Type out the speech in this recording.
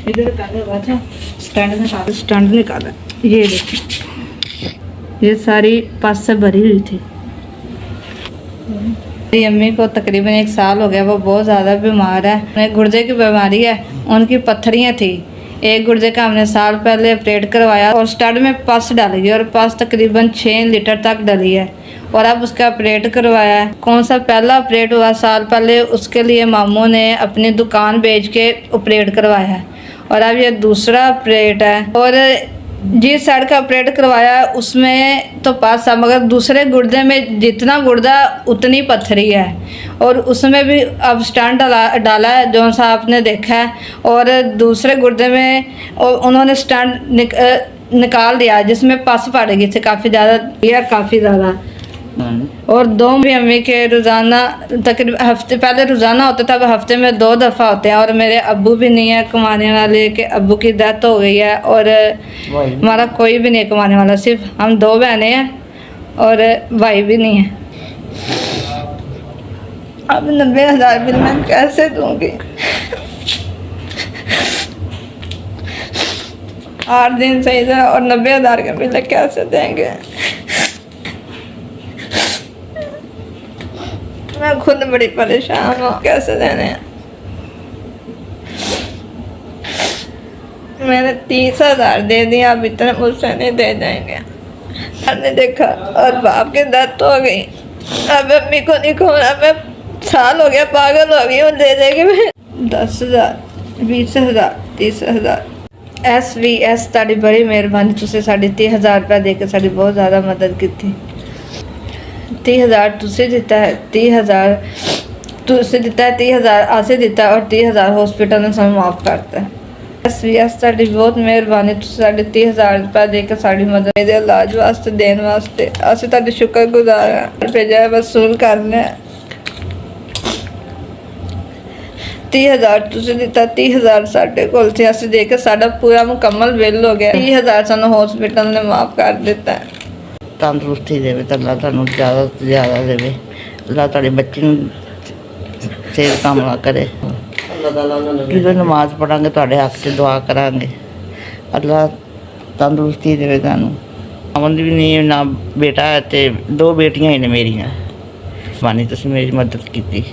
इधर अच्छा स्टैंड निकाला। ये देखो, ये सारी पास से भरी हुई थी। मेरी अम्मी को तकरीबन 1 साल हो गया, वो बहुत ज़्यादा बीमार है। उन्हें गुर्दे की बीमारी है, उनकी पत्थरियाँ थी। एक गुर्दे का हमने साल पहले ऑपरेट करवाया और स्टड में पस डाल गई और पस तकरीबन 6 लीटर तक डली है और अब उसका ऑपरेट करवाया है। कौन सा पहला ऑपरेट हुआ साल पहले, उसके लिए मामू ने अपनी दुकान बेच के ऑपरेट करवाया है और अब ये दूसरा ऑपरेट है। और जिस साइड का ऑपरेट करवाया उसमें तो पास था, मगर दूसरे गुर्दे में जितना गुर्दा उतनी पत्थरी है और उसमें भी अब स्टैंड डाला है जो सा आपने देखा है। और दूसरे गुर्दे में उन्होंने स्टैंड निकाल दिया जिसमें पस पड़ गई थी काफ़ी ज़्यादा। और 2 भी अम्मी के रोज़ाना तकरीबन हफ्ते पहले रोज़ाना होता था, अब हफ्ते में 2 दफ़ा होते हैं। और मेरे अब्बू भी नहीं है कमाने वाले, के अब्बू की डेथ हो गई है और हमारा कोई भी नहीं कमाने वाला, सिर्फ हम 2 बहनें हैं और भाई भी नहीं है। अब 90,000 बिल मैं कैसे दूँगी? 8 दिन सही था और 90,000 का बिल कैसे देंगे? मैं खुद बड़ी परेशान हूँ, कैसे देने हैं? मैंने 30,000 दे दिया, अब इतने मुझसे नहीं दे जाएंगे। मैंने देखा और बाप की डेथ हो गई, अब अम्मी को नहीं खोना। मैं साल हो गया पागल हो गई हूँ, दे देगी मैं 10,000 20,000 30,000। SVS ताड़ी बड़ी मेहरबानी, तुझे 30,500 रुपया देकर साड़ी बहुत ज़्यादा मदद की थी। 30,000 तुझसे देता है, 30,000 तुझसे देता है, 30,000 आसे देता है और 30,000 हॉस्पिटल में समय माफ़ करता है। SVS साड़ी बहुत मेहरबानी, तुझे 30,500 रुपया देकर साड़ी मदद मेरे इलाज वास्ते देने वास्ते अस तुहाडे शुक्रगुजार हैं। भेजा वसूल करने 30,000 तुझे दिता, 30,000 साढ़े कोल से अस देकर साड़ा पूरा मुकम्मल बिल हो गया। 30,000 सानू हॉस्पिटल ने माफ़ कर दिता है। तंदुरुस्ती देवे तो अल्लाह तुहानू ज़्यादा तो ज़्यादा देवे। अल्लाह तुहाडे बच्चे नू सेहत कामना करे। जो नमाज पढ़ांगे तुहाडे हक से दुआ करांगे, अल्लाह तंदुरुस्ती देवे तुहानू। अमन भी नहीं ना बेटा है, 2 बेटियां ही ने मेरियां। मानी तुसीं मेरी मदद की।